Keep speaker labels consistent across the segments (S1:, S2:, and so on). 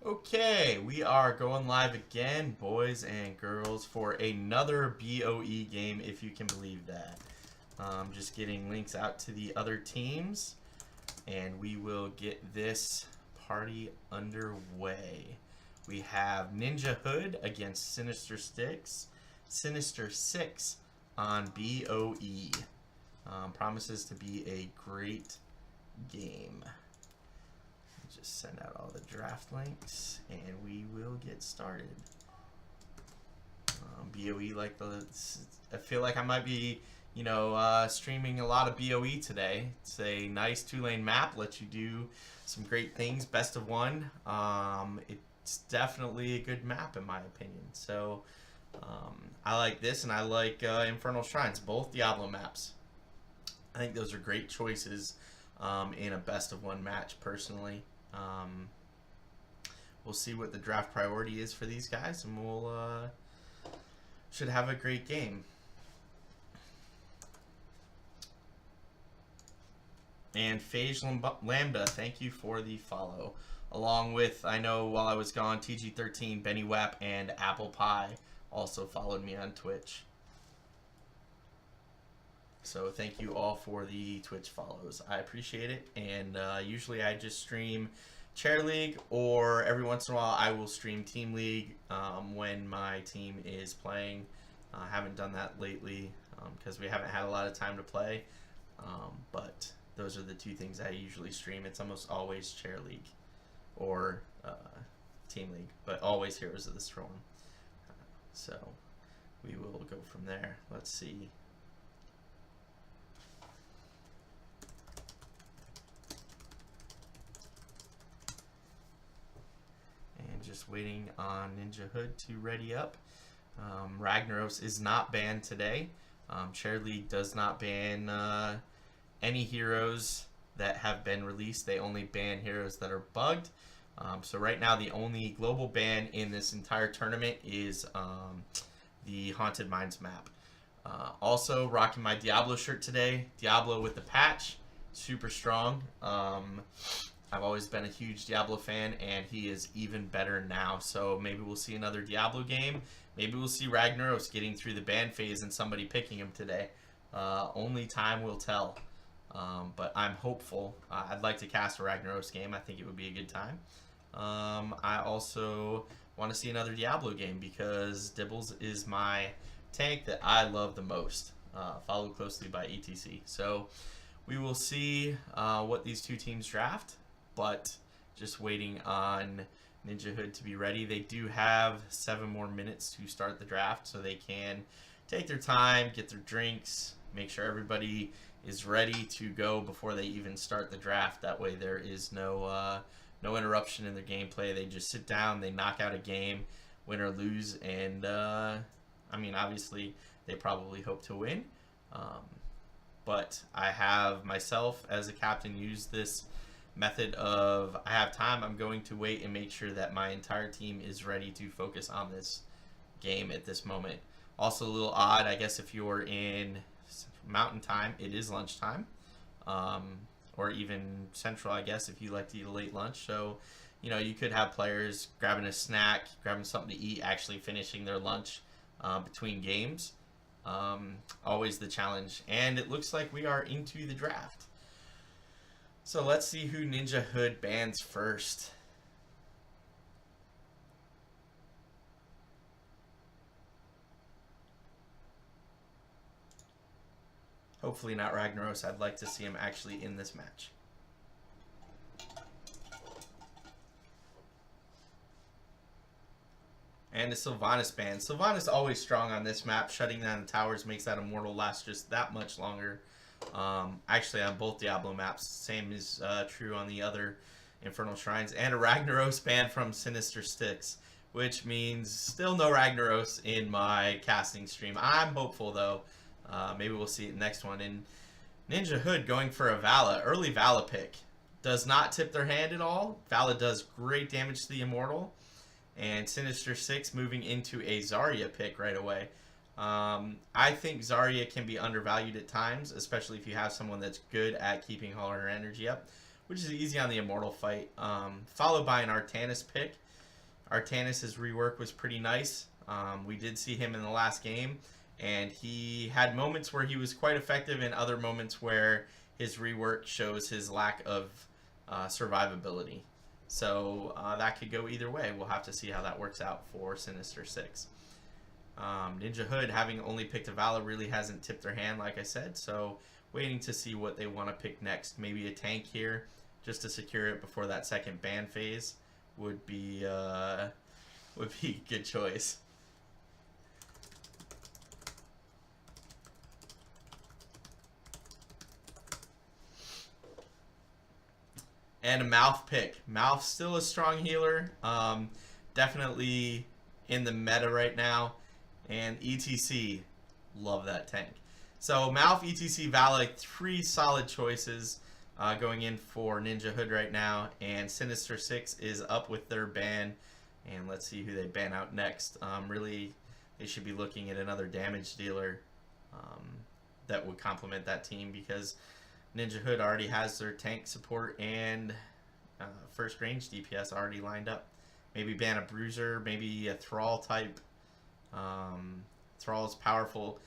S1: Okay, we are going live again, boys and girls, for another BOE game, if you can believe that. Just getting links out to the other teams, and we will get this party underway. We have Ninja Hood against Sinister Sinister 6 on BOE. Promises to be a great game. Just send out all the draft links and we will get started. BOE, I feel like I might be, streaming a lot of BOE today. It's a nice 2-lane map, lets you do some great things. Best of one. It's definitely a good map in my opinion. So I like this, and I like Infernal Shrines, both Diablo maps. I think those are great choices in a best of one match personally. We'll see what the draft priority is for these guys, and we'll should have a great game. And Phage Lambda, thank you for the follow. Along with, I know while I was gone, TG13, Benny Wap, and Apple Pie also followed me on Twitch. So thank you all for the Twitch follows. I appreciate it. And usually I just stream Chair League, or every once in a while I will stream Team League when my team is playing. I haven't done that lately because we haven't had a lot of time to play. But those are the two things I usually stream. It's almost always Chair League or Team League, but always Heroes of the Storm. So we will go from there. Let's see. Just waiting on Ninja Hood to ready up. Ragnaros is not banned today. Chair League does not ban any heroes that have been released. They only ban heroes that are bugged. So right now the only global ban in this entire tournament is the Haunted Mines map. Also rocking my Diablo shirt today. Diablo with the patch. Super strong. I've always been a huge Diablo fan, and he is even better now. So maybe we'll see another Diablo game. Maybe we'll see Ragnaros getting through the ban phase and somebody picking him today. Only time will tell. But I'm hopeful. I'd like to cast a Ragnaros game. I think it would be a good time. I also want to see another Diablo game because Dibbles is my tank that I love the most. Followed closely by ETC. So we will see what these two teams draft. But just waiting on Ninja Hood to be ready. They do have 7 more minutes to start the draft, so they can take their time, get their drinks, make sure everybody is ready to go before they even start the draft. That way there is no interruption in their gameplay. They just sit down, they knock out a game, win or lose, and I mean, obviously they probably hope to win. But I have myself as a captain use this method of, I have time, I'm going to wait and make sure that my entire team is ready to focus on this game at this moment. Also a little odd, I guess, if you're in Mountain Time, it is lunchtime, or even Central, I guess, if you like to eat a late lunch. So, you could have players grabbing a snack, grabbing something to eat, actually finishing their lunch between games. Always the challenge. And it looks like we are into the draft. So let's see who Ninja Hood bans first. Hopefully not Ragnaros. I'd like to see him actually in this match. And the Sylvanas ban. Sylvanas always strong on this map. Shutting down the towers makes that immortal last just that much longer. Actually on both Diablo maps. Same is true on the other Infernal Shrines. And a Ragnaros ban from Sinister 6, which means still no Ragnaros in my casting stream. I'm hopeful though. Maybe we'll see it next one. And Ninja Hood going for a Vala. Early Vala pick. Does not tip their hand at all. Vala does great damage to the immortal. And Sinister 6 moving into a Zarya pick right away. I think Zarya can be undervalued at times, especially if you have someone that's good at keeping all her energy up, which is easy on the Immortal fight. Followed by an Artanis pick. Artanis' rework was pretty nice. We did see him in the last game, and he had moments where he was quite effective and other moments where his rework shows his lack of survivability. So that could go either way. We'll have to see how that works out for Sinister 6. Ninja Hood, having only picked a Vala, really hasn't tipped their hand, like I said, so waiting to see what they want to pick next. Maybe a tank here, just to secure it before that second ban phase would be a good choice. And a Mouth pick. Mouth still a strong healer. Definitely in the meta right now. And ETC, love that tank. So Mouth, ETC, Vala, 3 solid choices going in for Ninja Hood right now. And Sinister 6 is up with their ban. And let's see who they ban out next. Really, they should be looking at another damage dealer that would complement that team, because Ninja Hood already has their tank support and first range DPS already lined up. Maybe ban a Bruiser, maybe a Thrall type. Thrall is powerful.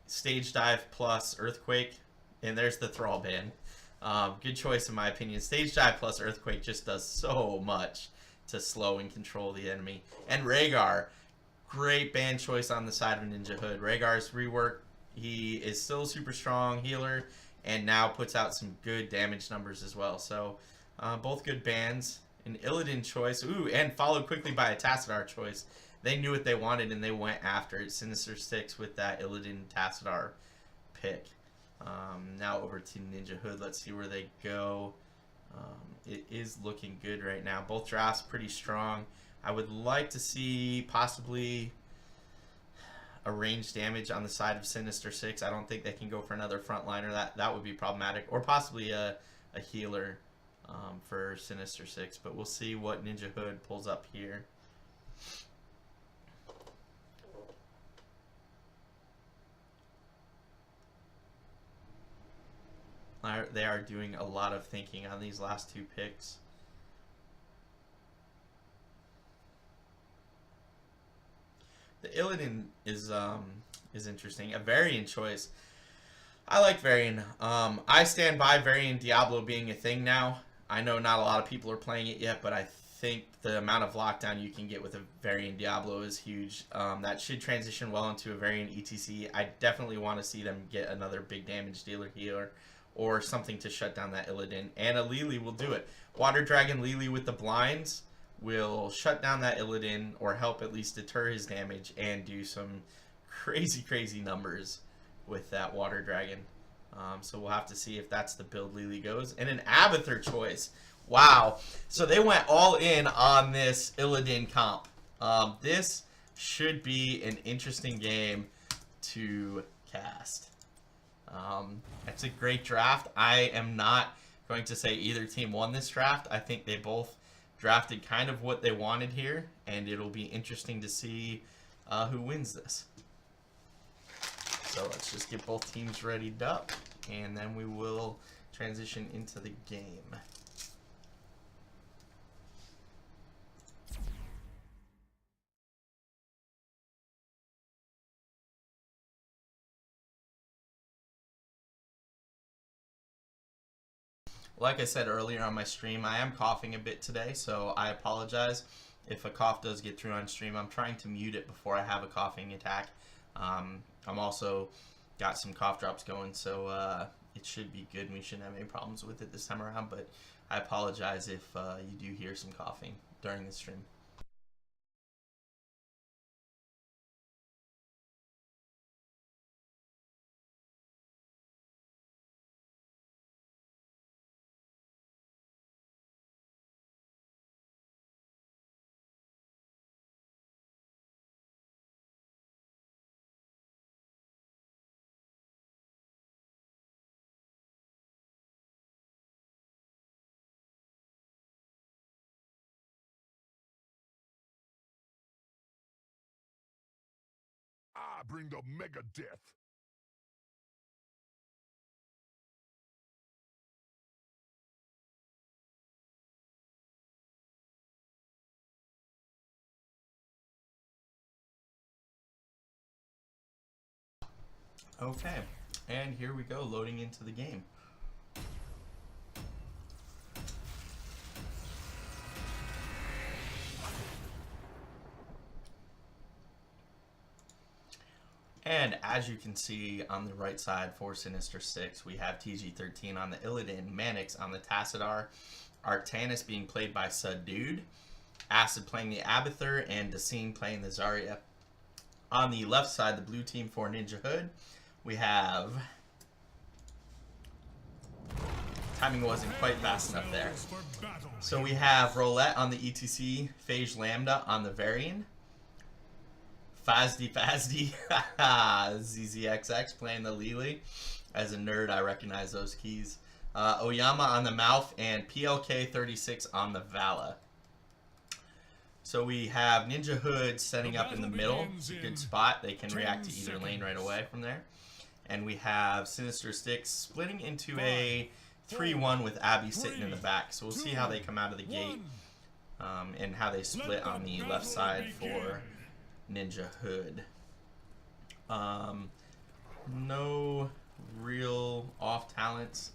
S1: Stage Dive plus Earthquake, and there's the Thrall ban. Good choice in my opinion. Stage Dive plus Earthquake just does so much to slow and control the enemy. And Rhaegar, great ban choice on the side of Ninja Hood. Rhaegar's rework, he is still a super strong healer, and now puts out some good damage numbers as well. So both good bans. An Illidan choice, ooh, and followed quickly by a Tassadar choice. They knew what they wanted and they went after it. Sinister 6 with that Illidan Tassadar pick. Now over to Ninja Hood. Let's see where they go. It is looking good right now. Both drafts pretty strong. I would like to see possibly a range damage on the side of Sinister 6. I don't think they can go for another frontliner. That would be problematic. Or possibly a healer for Sinister 6. But we'll see what Ninja Hood pulls up here. They are doing a lot of thinking on these last 2 picks. The Illidan is interesting. A Varian choice. I like Varian. I stand by Varian Diablo being a thing now. I know not a lot of people are playing it yet, but I think the amount of lockdown you can get with a Varian Diablo is huge. That should transition well into a Varian ETC. I definitely want to see them get another big damage dealer here, or something to shut down that Illidan. And a Lily will do it. Water Dragon Lily with the blinds will shut down that Illidan, or help at least deter his damage, and do some crazy numbers with that Water Dragon. So we'll have to see if that's the build Lily goes. And an Abathur choice. Wow. So they went all in on this Illidan comp. This should be an interesting game to cast. It's a great draft. I am not going to say either team won this draft. I think they both drafted kind of what they wanted here, and it'll be interesting to see who wins this. So let's just get both teams readied up, and then we will transition into the game. Like I said earlier on my stream, I am coughing a bit today, so I apologize if a cough does get through on stream. I'm trying to mute it before I have a coughing attack. I'm also got some cough drops going, so it should be good and we shouldn't have any problems with it this time around, but I apologize if you do hear some coughing during the stream.
S2: I bring the mega death.
S1: Okay, and here we go, loading into the game. And as you can see on the right side for Sinister 6, we have TG13 on the Illidan, Manix on the Tassadar, Artanis being played by Subdued, Acid playing the Abathur, and Dacine playing the Zarya. On the left side, the blue team for Ninja Hood, we have... Timing wasn't quite fast enough there. So we have Roulette on the ETC, Phage Lambda on the Varian, Fazdy, ZZXX playing the Legaue. As a nerd, I recognize those keys. Oyama on the Mouth, and PLK36 on the Vala. So we have Ninja Hood setting up in the middle. It's a good spot. They can react to either lane right away from there. And we have Sinister 6 splitting into a 3-1 with Abby sitting in the back. So we'll see how they come out of the gate and how they split on the left side for Ninja Hood. No real off talents.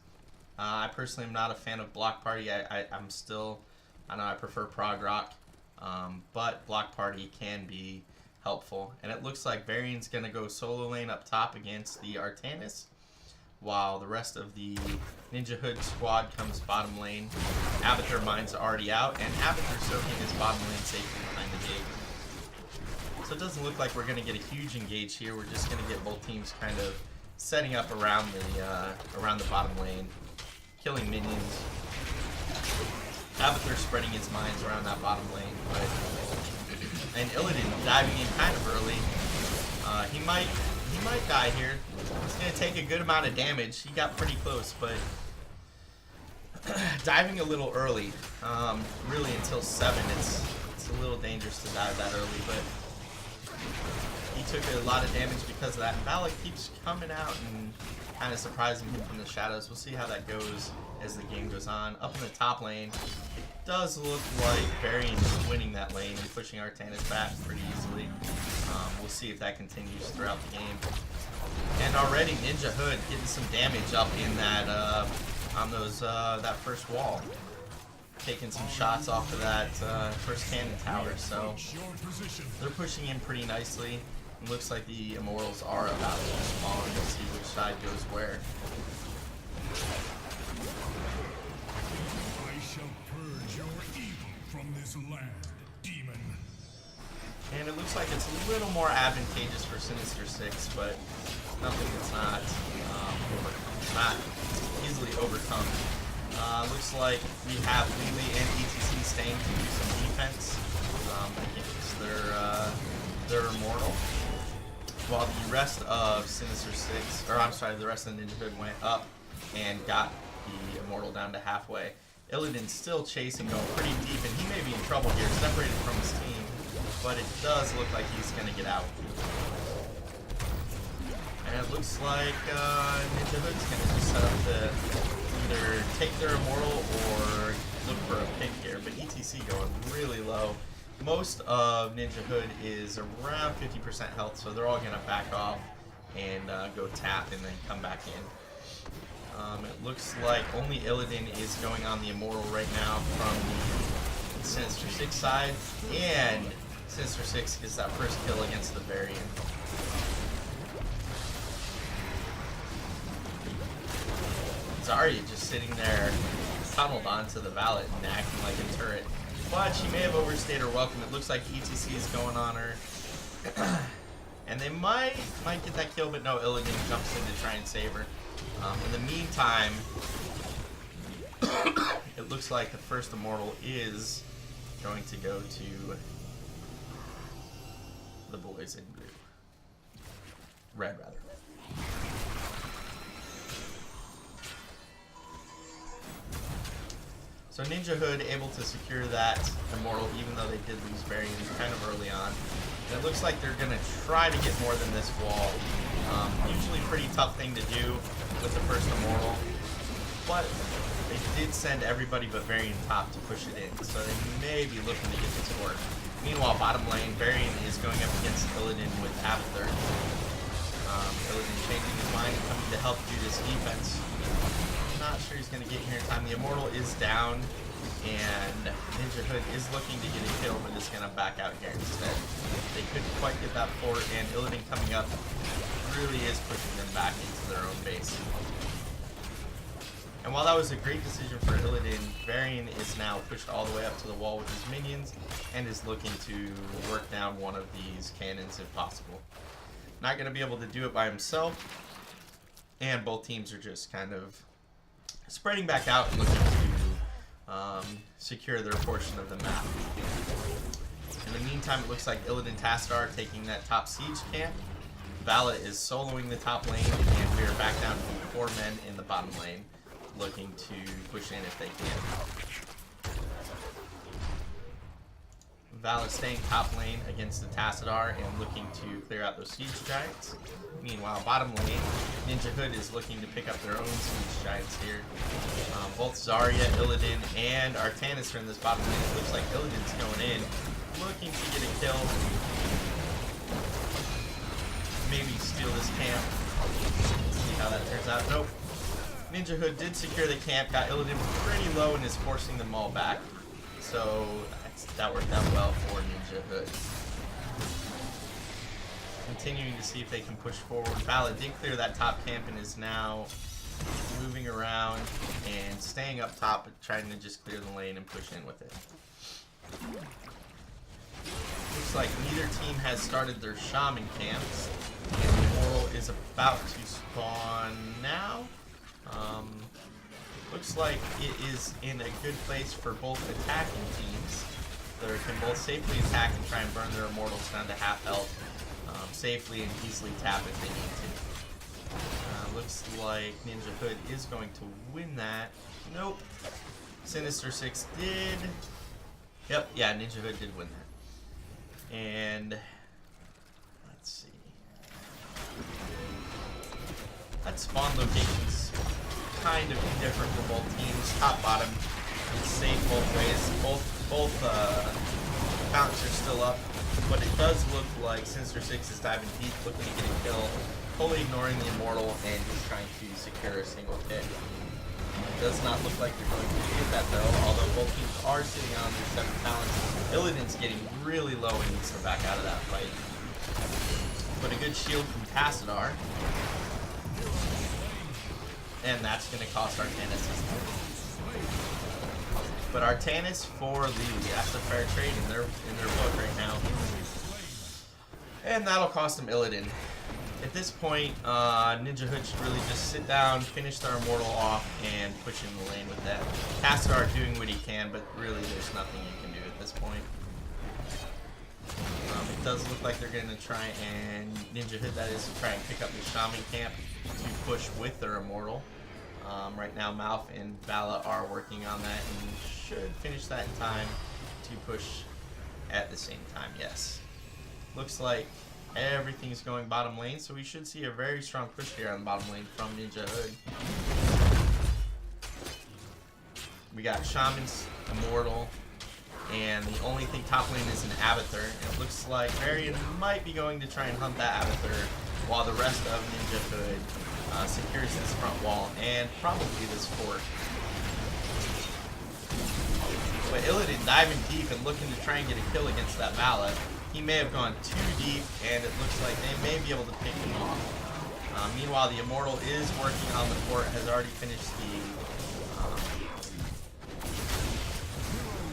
S1: I personally am not a fan of Block Party. I'm still, I know I prefer Prog Rock, but Block Party can be helpful. And it looks like Varian's going to go solo lane up top against the Artanis, while the rest of the Ninja Hood squad comes bottom lane. Abathur mine's already out, and Abathur soaking his bottom lane safely behind the gate. So it doesn't look like we're going to get a huge engage here. We're just going to get both teams kind of setting up around the bottom lane, killing minions. Abathur spreading his mines around that bottom lane, and Illidan diving in kind of early. He might die here. It's going to take a good amount of damage. He got pretty close, but diving a little early. Really until 7, it's a little dangerous to dive that early, but he took a lot of damage because of that. And Valak keeps coming out and kind of surprising him from the shadows. We'll see how that goes as the game goes on. Up in the top lane, it does look like Varian is winning that lane and pushing Artanis back pretty easily. We'll see if that continues throughout the game. And already Ninja Hood getting some damage up in that on those that first wall, taking some shots off of that first cannon tower. So they're pushing in pretty nicely. It looks like the Immortals are about to spawn. We'll see which side goes where.
S2: I shall purge your evil from this land, demon.
S1: And it looks like it's a little more advantageous for Sinister 6, but nothing that's not not easily overcome. Looks like we have Legaue and ETC staying to do some defense against their Immortal, while the rest of Sinister 6, or I'm sorry, the rest of the Ninja Hood went up and got the Immortal down to halfway. Illidan's still chasing, going pretty deep, and he may be in trouble here, separated from his team, but it does look like he's going to get out. And it looks like Ninja Hood's going to just set up to either take their Immortal or look for a pick here, but ETC going really low. Most of Ninja Hood is around 50% health, so they're all going to back off and go tap and then come back in. It looks like only Illidan is going on the Immortal right now from the Sinister 6 side, and Sinister 6 gets that first kill against the Varian. Zarya just sitting there, tunneled onto the Valet and acting like a turret. But she may have overstayed her welcome. It looks like ETC is going on her. And they might get that kill, but no, Illidan jumps in to try and save her. In the meantime, it looks like the first Immortal is going to go to the boys in blue. Red, rather. So Ninja Hood able to secure that Immortal, even though they did lose Varian kind of early on. And it looks like they're going to try to get more than this wall. Usually pretty tough thing to do with the first Immortal. But they did send everybody but Varian top to push it in. So they may be looking to get this work. Meanwhile, bottom lane, Varian is going up against Illidan with Abathur. Illidan changing his mind and coming to help do this defense. Not sure he's going to get here in time. The Immortal is down, and Ninja Hood is looking to get a kill, but is going to back out here instead. They couldn't quite get that fort, and Illidan coming up really is pushing them back into their own base. And while that was a great decision for Illidan, Varian is now pushed all the way up to the wall with his minions and is looking to work down one of these cannons if possible. Not going to be able to do it by himself, and both teams are just kind of spreading back out and looking to secure their portion of the map. In the meantime, it looks like Illidan Tassadar taking that top siege camp. Vala is soloing the top lane, and we are back down to 4 men in the bottom lane, looking to push in if they can. Vala staying top lane against the Tassadar and looking to clear out those siege giants. Meanwhile, bottom lane, Ninja Hood is looking to pick up their own siege giants here. Both Zarya, Illidan, and Artanis are in this bottom lane. It looks like Illidan's going in, looking to get a kill. Maybe steal this camp. See how that turns out. Nope. Ninja Hood did secure the camp, got Illidan pretty low, and is forcing them all back. So that worked out well for Ninja Hood. Continuing to see if they can push forward. Vala did clear that top camp and is now moving around and staying up top, but trying to just clear the lane and push in with it. Looks like neither team has started their shaman camps, and the Immortal is about to spawn now. Looks like it is in a good place for both attacking teams. They can both safely attack and try and burn their Immortals down to half health, safely and easily tap if they need to. Looks like Ninja Hood is going to win that. Nope. Sinister 6 did. Yep, yeah, Ninja Hood did win that. And let's see. That spawn location's kind of different for both teams. Top bottom is safe both ways. Both fountains are still up, but it does look like Sinister 6 is diving deep, looking to get a kill, fully ignoring the Immortal and just trying to secure a single hit. It does not look like they're going to get that though, although both teams are sitting on their 7 talents. Illidan's getting really low and needs to back out of that fight. But a good shield from Tassadar. And that's going to cost Artanis his life. But Artanis for Legaue, that's a fair trade in their book right now. And that'll cost him Illidan. At this point, Ninja Hood should really just sit down, finish their Immortal off, and push in the lane with that. Tassadar doing what he can, but really there's nothing you can do at this point. It does look like they're going to try and, Ninja Hood that is, try and pick up the Shaman camp to push with their Immortal. Right now, Malf and Vala are working on that and should finish that in time to push at the same time, yes. Looks like everything's going bottom lane, so we should see a very strong push here on the bottom lane from Ninja Hood. We got Shaman's Immortal, and the only thing top lane is an Abathur. It looks like Varian might be going to try and hunt that Abathur while the rest of Ninja Hood secures this front wall and probably this fort. But Illidan diving deep and looking to try and get a kill against that Vala. He may have gone too deep, and it looks like they may be able to pick him off. Meanwhile, the Immortal is working on the fort, has already finished the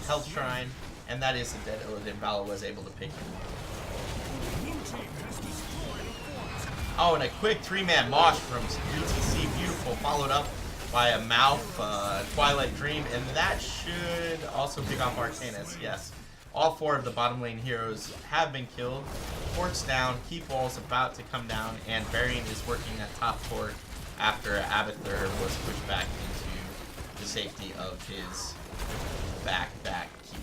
S1: health shrine, and that is a dead Illidan. Vala was able to pick him. Oh, and a quick 3-man mosh from UTC, beautiful, followed up by a Malf, Twilight Dream, and that should also pick off Artanis, yes. All 4 of the bottom lane heroes have been killed. Fort's down, Keep Wall's about to come down, and Varian is working that top fort after Abathur was pushed back into the safety of his back keep.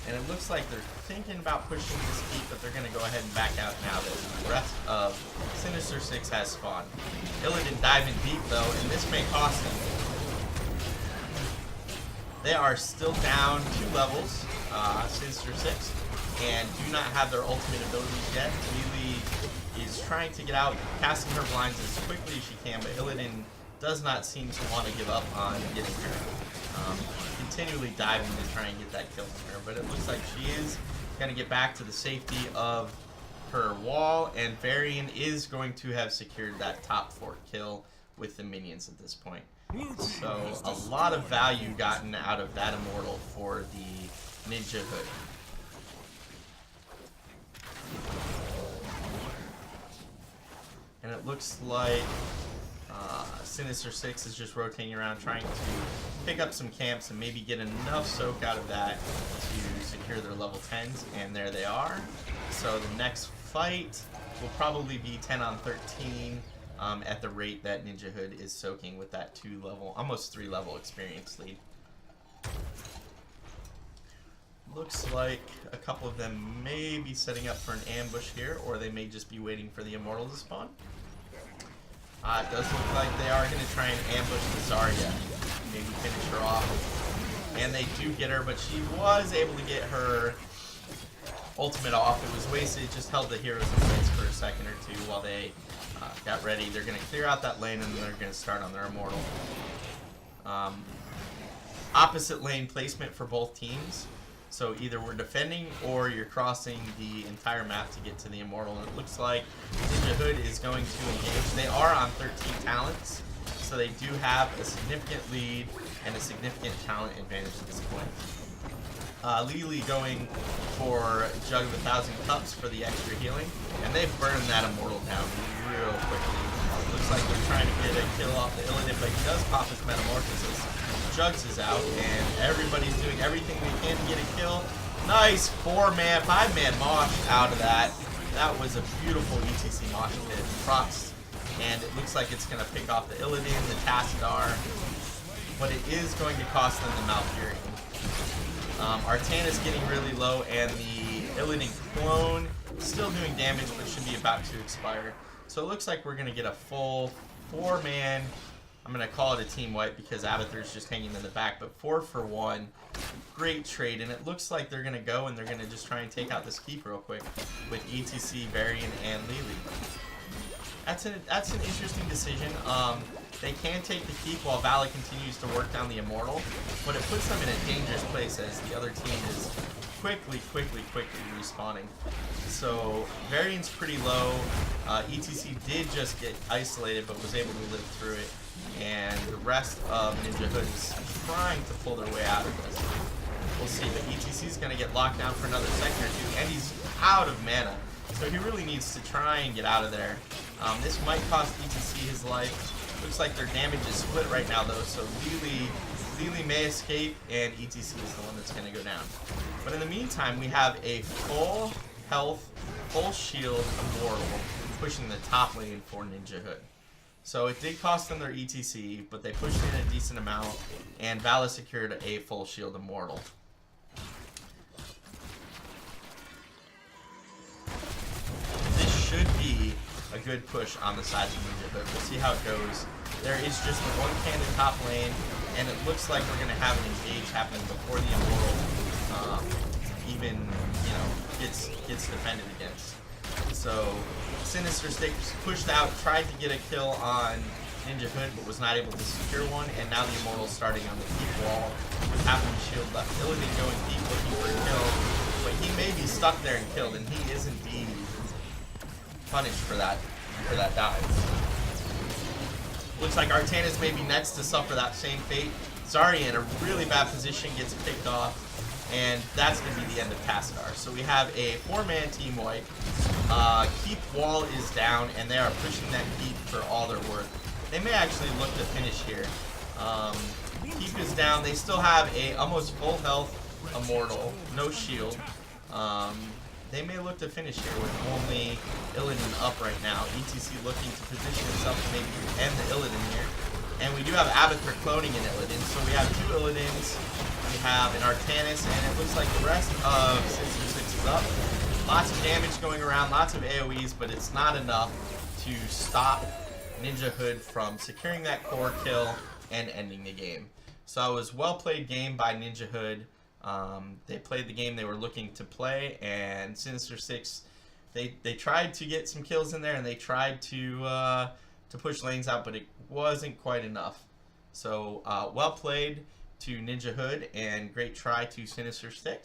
S1: And it looks like they're thinking about pushing this keep, but they're going to go ahead and back out now that the rest of Sinister 6 has spawned. Illidan diving deep though, and this may cost him. They are still down 2 levels, Sinister 6. and do not have their ultimate abilities yet. Legaue is trying to get out, casting her blinds as quickly as she can, but Illidan does not seem to want to give up on getting her. Continually diving to try and get that kill from her, but it looks like she is going to get back to the safety of her wall, and Varian is going to have secured that top 4 kill with the minions at this point. So a lot of value gotten out of that immortal for the Ninja Hood. And it looks like Sinister 6 is just rotating around trying to pick up some camps and maybe get enough soak out of that to secure their level 10s, and there they are. So the next fight will probably be 10 on 13 at the rate that Ninja Hood is soaking with that 2 level, almost 3 level experience lead. Looks like a couple of them may be setting up for an ambush here, or they may just be waiting for the immortal to spawn. It does look like they are going to try and ambush the Zarya, maybe finish her off. And they do get her, but she was able to get her ultimate off. It was wasted, it just held the heroes in place for a second or two while they got ready. They're going to clear out that lane, and then they're going to start on their immortal. Opposite lane placement for both teams. So either we're defending or you're crossing the entire map to get to the immortal. And it looks like Ninja Hood is going to engage. They are on 13 talents, so they do have a significant lead and a significant talent advantage at this point. Legaue going for Jug of 1,000 Cups for the extra healing, and they've burned that immortal down real quickly. Looks like they're trying to get a kill off the Illidan, but he does pop his Metamorphosis. Jugs is out, and everybody's doing everything they can to get a kill. Nice 4-man, 5-man mosh out of that. That was a beautiful ETC mosh pit. Props. And it looks like it's going to pick off the Illidan, the Tassadar, but it is going to cost them the Malfurion. Artana's getting really low, and the Illidan clone still doing damage, but should be about to expire. So it looks like we're going to get a full 4-man. I'm going to call it a team wipe because Abathur's just hanging in the back, but 4 for 1. Great trade, and it looks like they're going to go and they're going to just try and take out this keep real quick with ETC, Varian, and Legaue. That's an interesting decision. They can take the keep while Valla continues to work down the immortal, but it puts them in a dangerous place as the other team is quickly respawning. So Varian's pretty low. ETC did just get isolated, but was able to live through it. And the rest of Ninja Hood is trying to pull their way out of this. We'll see, but ETC's going to get locked down for another second or two, and he's out of mana. So he really needs to try and get out of there. This might cost ETC his life. Looks like their damage is split right now, though, so Legaue may escape, and ETC is the one that's going to go down. But in the meantime, we have a full health, full shield immortal pushing the top lane for Ninja Hood. So it did cost them their ETC, but they pushed in a decent amount, and Valla secured a full shield immortal. This should be a good push on the side of Ninja Hood. We'll see how it goes. There is just one candid top lane, and it looks like we're going to have an engage happening before the immortal even, gets defended against. So Sinister Six pushed out, tried to get a kill on Ninja Hood, but was not able to secure one, and now the immortal's starting on the keep wall with half of the shield left. Illidan going deep looking for a kill, but he may be stuck there and killed, and he is indeed punished for that dive. Looks like Artana's maybe next to suffer that same fate. Zarya in a really bad position gets picked off, and that's going to be the end of Tassadar. So we have a 4-man team wipe. Keep wall is down, and they are pushing that keep for all they're worth. They may actually look to finish here. Keep is down. They still have a almost full health immortal, no shield. They may look to finish here with only Illidan up right now. ETC looking to position himself to maybe end the Illidan here. And we do have Abathur cloning an Illidan, so we have 2 Illadins. We have an Artanis, and it looks like the rest of Sinister 6 is up. Lots of damage going around, lots of AoEs, but it's not enough to stop Ninja Hood from securing that core kill and ending the game. So it was well played game by Ninja Hood. They played the game they were looking to play, and Sinister Six, they tried to get some kills in there, and they tried to push lanes out, but it wasn't quite enough. So well played to Ninja Hood, and great try to Sinister Six.